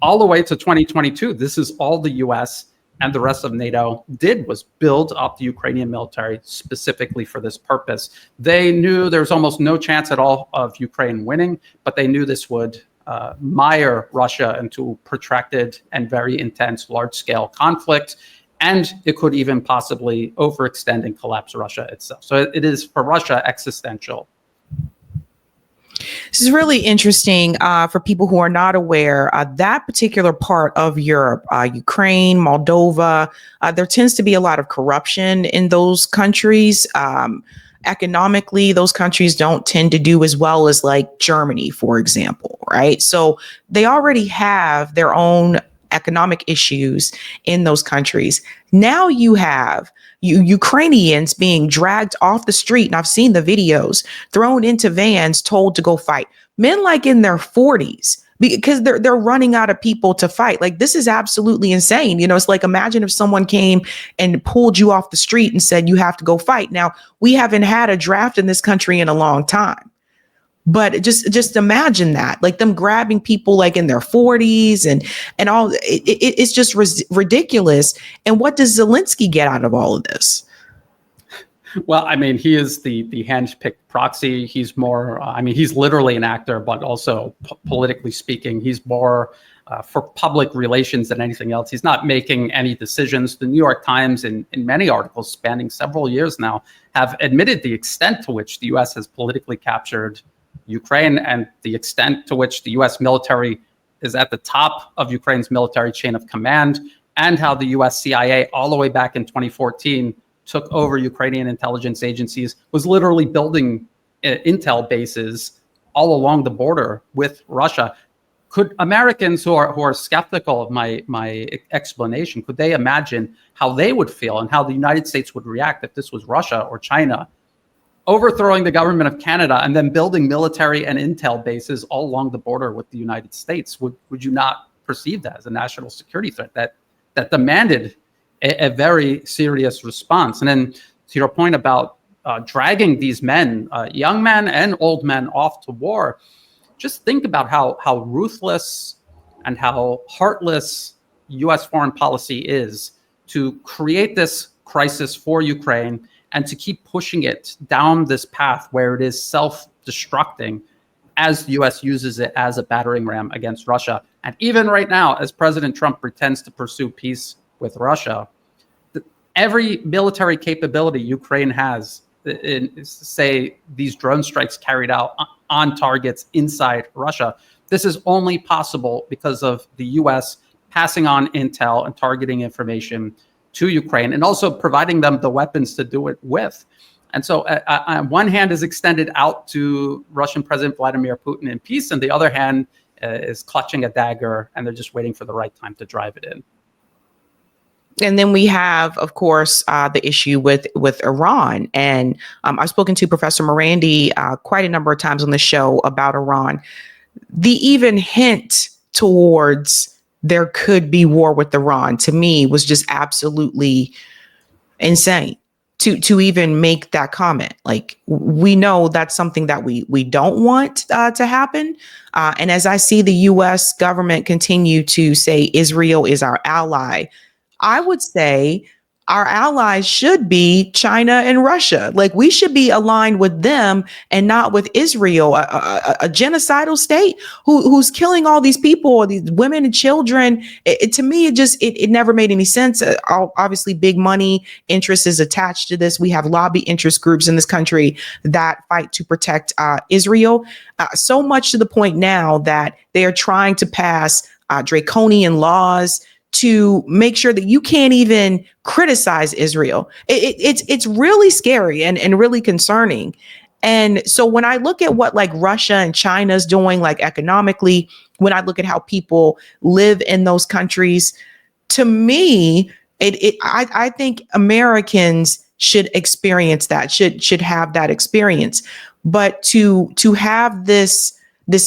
all the way to 2022, this is all the US and the rest of NATO did, was build up the Ukrainian military specifically for this purpose. They knew there was almost no chance at all of Ukraine winning, but they knew this would mire Russia into protracted and very intense large-scale conflict, and it could even possibly overextend and collapse Russia itself. So it is, for Russia, existential. This is really interesting for people who are not aware. That particular part of Europe, Ukraine, Moldova, there tends to be a lot of corruption in those countries. Economically, those countries don't tend to do as well as like Germany, for example, right? So they already have their own economic issues in those countries. Now you have Ukrainians being dragged off the street, and I've seen the videos, thrown into vans, told to go fight. Men like in their 40s, because they're running out of people to fight. Like, this is absolutely insane. You know, it's like, imagine if someone came and pulled you off the street and said, you have to go fight. Now, we haven't had a draft in this country in a long time. But just imagine that, like them grabbing people like in their 40s and all. It's just ridiculous. And what does Zelensky get out of all of this? Well, I mean, he is the hand-picked proxy. He's more, I mean, he's literally an actor, but also politically speaking, he's more for public relations than anything else. He's not making any decisions. The New York Times, in many articles spanning several years now, have admitted the extent to which the U.S. has politically captured Ukraine and the extent to which the U.S. military is at the top of Ukraine's military chain of command, and how the U.S. CIA, all the way back in 2014, took over Ukrainian intelligence agencies, was literally building intel bases all along the border with Russia. Could Americans who are skeptical of my explanation, could they imagine how they would feel and how the United States would react if this was Russia or China overthrowing the government of Canada and then building military and intel bases all along the border with the United States? Would you not perceive that as a national security threat that demanded a very serious response? And then to your point about dragging these men, young men and old men, off to war, just think about how ruthless and how heartless U.S. foreign policy is to create this crisis for Ukraine and to keep pushing it down this path where it is self-destructing as the U.S. uses it as a battering ram against Russia. And even right now, as President Trump pretends to pursue peace with Russia, every military capability Ukraine has say these drone strikes carried out on targets inside Russia. This is only possible because of the U.S. passing on intel and targeting information to Ukraine, and also providing them the weapons to do it with. And so on one hand is extended out to Russian President Vladimir Putin in peace, and the other hand is clutching a dagger, and they're just waiting for the right time to drive it in. And then we have, of course, the issue with Iran. And I've spoken to Professor Morandi quite a number of times on the show about Iran. The even hint towards there could be war with Iran, to me, was just absolutely insane to even make that comment. Like, we know that's something that we don't want to happen. And as I see the U.S. government continue to say Israel is our ally, I would say our allies should be China and Russia. Like, we should be aligned with them and not with Israel, a genocidal state who's killing all these people, these women and children. To me, it never made any sense. Obviously, big money interest is attached to this. We have lobby interest groups in this country that fight to protect Israel, so much to the point now that they are trying to pass draconian laws to make sure that you can't even criticize Israel. It's really scary and really concerning. And so when I look at what like Russia and China's doing, like economically, when I look at how people live in those countries, to me, I think Americans should experience that, should have that experience. But to have this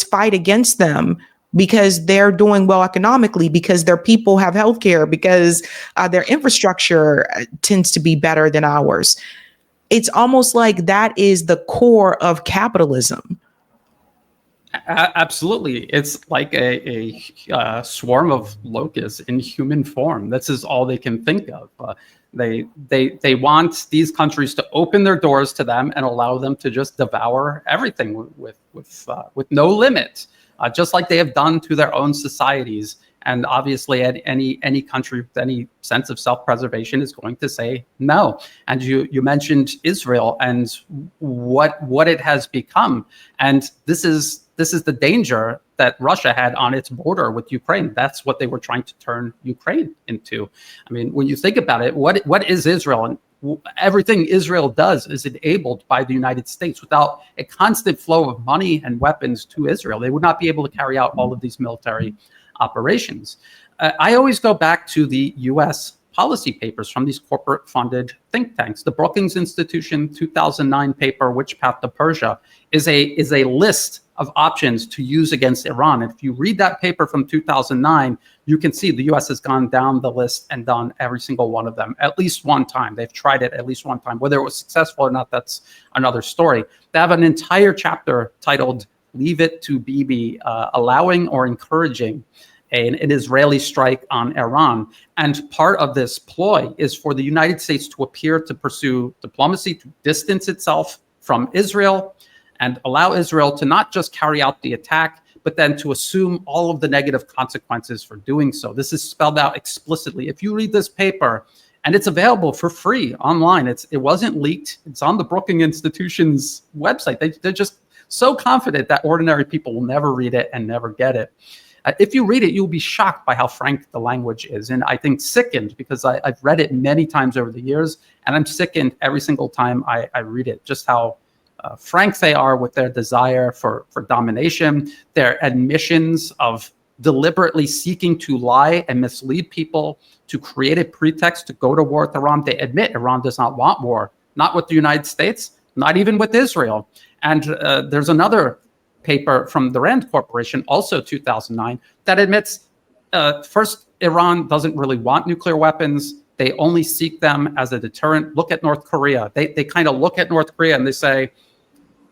fight against them because they're doing well economically, because their people have healthcare, because their infrastructure tends to be better than ours. It's almost like that is the core of capitalism. Absolutely. It's like a swarm of locusts in human form. This is all they can think of. They want these countries to open their doors to them and allow them to just devour everything with no limit. Just like they have done to their own societies. And obviously, any country with any sense of self-preservation is going to say no. And you mentioned Israel and what it has become. And this is the danger that Russia had on its border with Ukraine. That's what they were trying to turn Ukraine into. I mean, when you think about it, what is Israel? And everything Israel does is enabled by the United States. Without a constant flow of money and weapons to Israel, they would not be able to carry out all of these military operations. I always go back to the U.S. policy papers from these corporate-funded think tanks. The Brookings Institution 2009 paper, Which Path to Persia, is a list of options to use against Iran. And if you read that paper from 2009, you can see the U.S. has gone down the list and done every single one of them at least one time. They've tried it at least one time. Whether it was successful or not, that's another story. They have an entire chapter titled Leave It to Bibi, allowing or encouraging an Israeli strike on Iran. And part of this ploy is for the United States to appear to pursue diplomacy, to distance itself from Israel, and allow Israel to not just carry out the attack, but then to assume all of the negative consequences for doing so. This is spelled out explicitly. If you read this paper, and it's available for free online, it wasn't leaked. It's on the Brookings Institution's website. They're just so confident that ordinary people will never read it and never get it. If you read it, you'll be shocked by how frank the language is. And I think sickened, because I've read it many times over the years, and I'm sickened every single time I read it, just how frank they are with their desire for domination, their admissions of deliberately seeking to lie and mislead people, to create a pretext to go to war with Iran. They admit Iran does not want war, not with the United States, not even with Israel. And there's another paper from the Rand Corporation, also 2009, that admits, first, Iran doesn't really want nuclear weapons. They only seek them as a deterrent. Look at North Korea. They kind of look at North Korea and they say,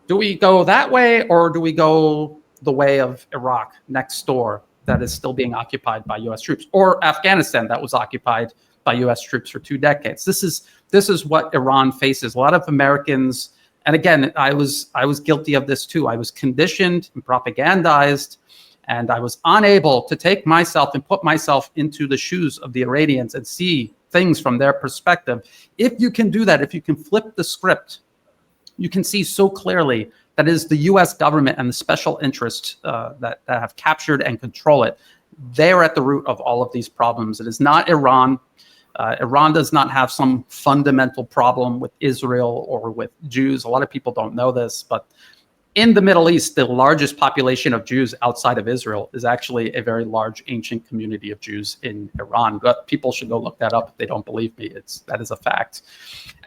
do we go that way, or do we go the way of Iraq next door that is still being occupied by U.S. troops, or Afghanistan that was occupied by U.S. troops for 2 decades? This is what Iran faces. A lot of Americans, and again, I was guilty of this too. I was conditioned and propagandized, and I was unable to take myself and put myself into the shoes of the Iranians and see things from their perspective. If you can do that, if you can flip the script you can see so clearly that it is the U.S. government and the special interests that have captured and control it. They are at the root of all of these problems. It is not Iran. Iran does not have some fundamental problem with Israel or with Jews. A lot of people don't know this, but in the Middle East, the largest population of Jews outside of Israel is actually a very large ancient community of Jews in Iran. But people should go look that up if they don't believe me. That is a fact.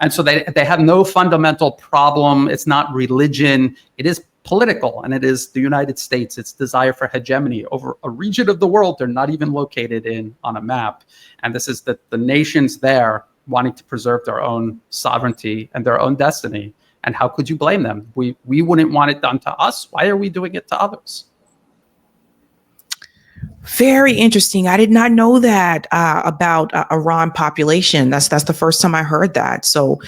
And so they have no fundamental problem. It's not religion. It is political, and it is the United States, its desire for hegemony over a region of the world they're not even located in on a map. And this is the nations there wanting to preserve their own sovereignty and their own destiny. And how could you blame them? We wouldn't want it done to us. Why are we doing it to others? Very interesting. I did not know that about Iran population. That's the first time I heard that. So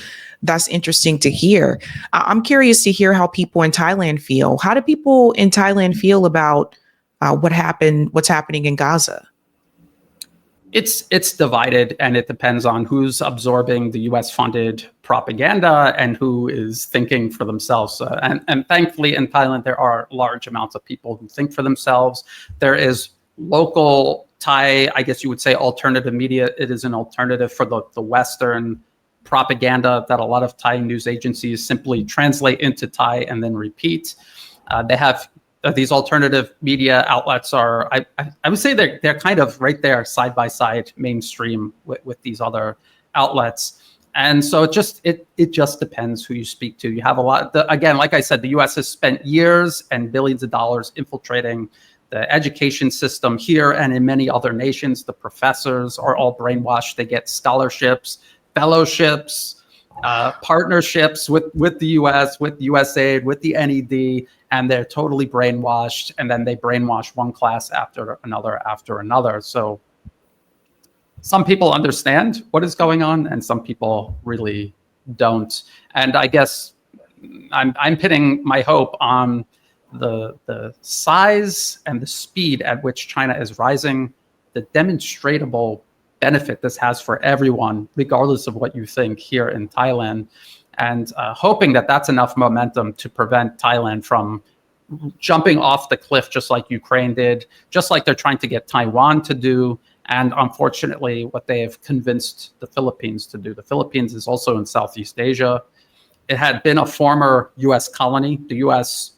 that's interesting to hear. I'm curious to hear how people in Thailand feel. How do people in Thailand feel about what's happening in Gaza? It's divided, and it depends on who's absorbing the U.S.-funded propaganda and who is thinking for themselves. And thankfully, in Thailand, there are large amounts of people who think for themselves. There is local Thai, I guess you would say, alternative media. It is an alternative for the Western propaganda that a lot of Thai news agencies simply translate into Thai and then repeat. They have these alternative media outlets are, I would say they're kind of right there side by side mainstream with these other outlets. And so it just depends who you speak to. You have a lot, again, like I said, the US has spent years and billions of dollars infiltrating the education system here and in many other nations. The professors are all brainwashed. They get scholarships, fellowships, partnerships with the US, with USAID, with the NED, and they're totally brainwashed. And then they brainwash one class after another. So some people understand what is going on, and some people really don't. And I guess I'm pitting my hope on the size and the speed at which China is rising, the demonstrable benefit this has for everyone, regardless of what you think here in Thailand, and hoping that that's enough momentum to prevent Thailand from jumping off the cliff just like Ukraine did, just like they're trying to get Taiwan to do, and unfortunately what they have convinced the Philippines to do. The Philippines is also in Southeast Asia. It had been a former U.S. colony. The U.S.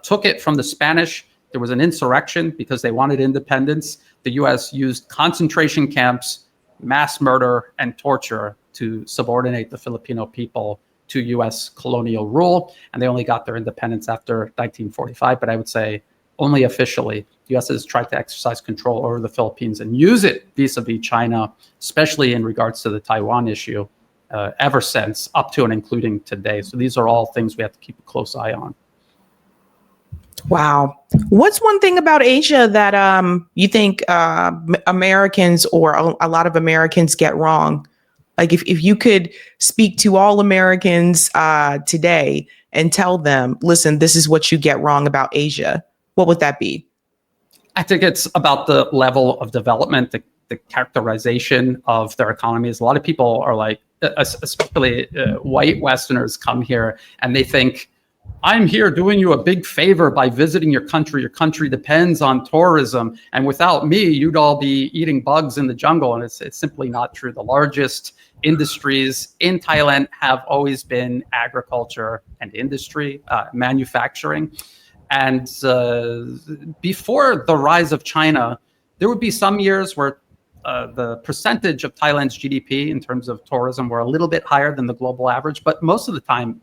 Took it from the Spanish. There was an insurrection because they wanted independence. The U.S. used concentration camps, mass murder, and torture to subordinate the Filipino people to U.S. colonial rule. And they only got their independence after 1945. But I would say only officially, the U.S. has tried to exercise control over the Philippines and use it vis-a-vis China, especially in regards to the Taiwan issue, ever since, up to and including today. So these are all things we have to keep a close eye on. Wow. What's one thing about Asia that you think Americans or a lot of Americans get wrong? Like if you could speak to all Americans today and tell them, listen, this is what you get wrong about Asia, what would that be? I think it's about the level of development, the characterization of their economies. A lot of people are like, especially white Westerners come here and they think, I'm here doing you a big favor by visiting your country. Your country depends on tourism. And without me, you'd all be eating bugs in the jungle. And it's simply not true. The largest industries in Thailand have always been agriculture and industry, manufacturing. And before the rise of China, there would be some years where the percentage of Thailand's GDP in terms of tourism were a little bit higher than the global average, but most of the time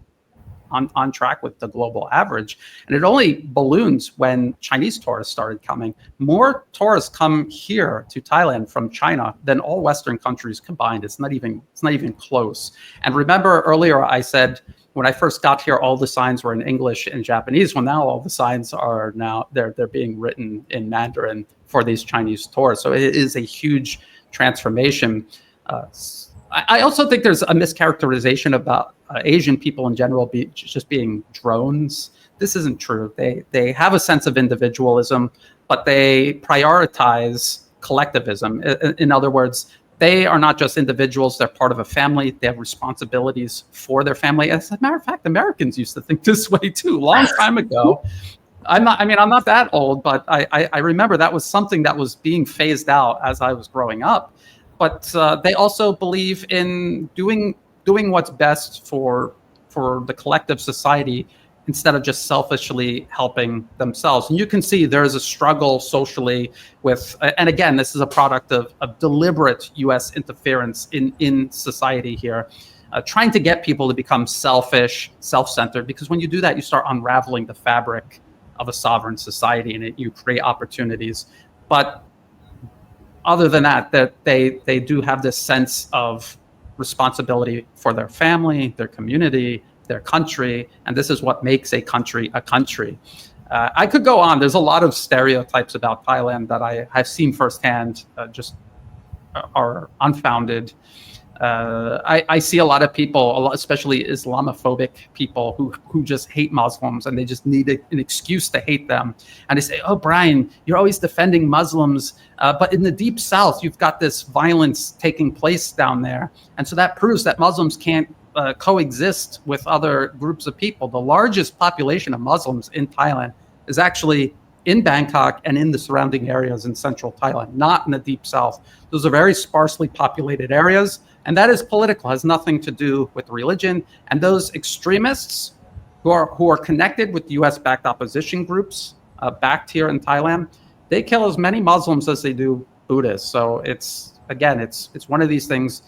on track with the global average. And it only balloons when Chinese tourists started coming. More tourists come here to Thailand from China than all Western countries combined. It's not even close. And remember earlier I said, when I first got here, all the signs were in English and Japanese. Well, now all the signs are they're being written in Mandarin for these Chinese tourists. So it is a huge transformation. I also think there's a mischaracterization about Asian people in general just being drones. This isn't true. They have a sense of individualism, but they prioritize collectivism. In other words, they are not just individuals, they're part of a family. They have responsibilities for their family. As a matter of fact, Americans used to think this way too, long time ago. I'm not that old, but I remember that was something that was being phased out as I was growing up. But they also believe in doing what's best for the collective society instead of just selfishly helping themselves. And you can see there's a struggle socially with, and again, this is a product of deliberate US interference in society here, trying to get people to become selfish, self-centered, because when you do that, you start unraveling the fabric of a sovereign society and you create opportunities. But other than that they do have this sense of responsibility for their family, their community, their country, and this is what makes a country a country. I could go on. There's a lot of stereotypes about Thailand that I have seen firsthand, just are unfounded. I see a lot of people, especially Islamophobic people, who just hate Muslims and they just need an excuse to hate them. And they say, "Oh, Brian, you're always defending Muslims, but in the deep South, you've got this violence taking place down there, and so that proves that Muslims can't coexist with other groups of people." The largest population of Muslims in Thailand is actually in Bangkok and in the surrounding areas in central Thailand, not in the deep South. Those are very sparsely populated areas, and that is political, has nothing to do with religion. And those extremists who are connected with US-backed opposition groups backed here in Thailand, they kill as many Muslims as they do Buddhists. So it's one of these things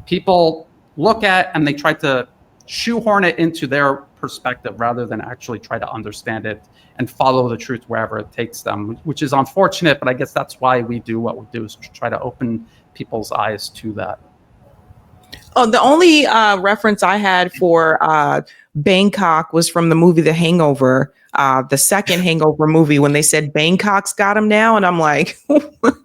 people look at and they try to shoehorn it into their perspective rather than actually try to understand it and follow the truth wherever it takes them, which is unfortunate, but I guess that's why we do what we do, is to try to open people's eyes to that. Oh, the only reference I had for Bangkok was from the movie The Hangover, the second Hangover movie, when they said Bangkok's got him now, and I'm like, whoa.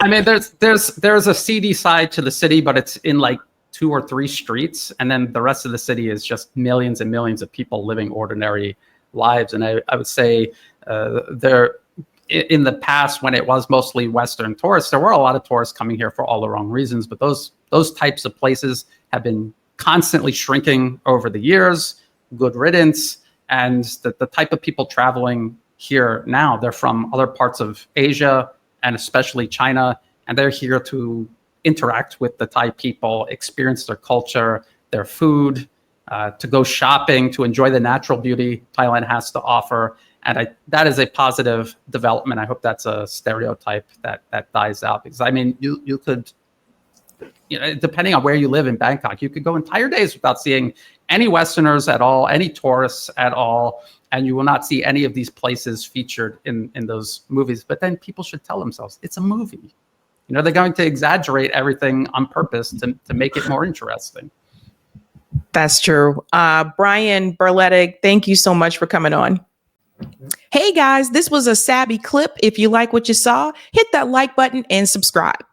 I mean, there's a seedy side to the city, but it's in like 2 or 3 streets, and then the rest of the city is just millions and millions of people living ordinary lives. And I would say there, in the past, when it was mostly Western tourists, there were a lot of tourists coming here for all the wrong reasons. But those types of places have been constantly shrinking over the years. Good riddance. And the type of people traveling here now, they're from other parts of Asia and especially China, and they're here to interact with the Thai people, experience their culture, their food, to go shopping, to enjoy the natural beauty Thailand has to offer. And that is a positive development. I hope that's a stereotype that dies out, because I mean, you could, depending on where you live in Bangkok, you could go entire days without seeing any Westerners at all, any tourists at all, and you will not see any of these places featured in those movies. But then people should tell themselves it's a movie. They're going to exaggerate everything on purpose to make it more interesting. That's true. Brian Berletic, thank you so much for coming on. Hey guys, this was a Sabby clip. If you like what you saw, hit that like button and subscribe.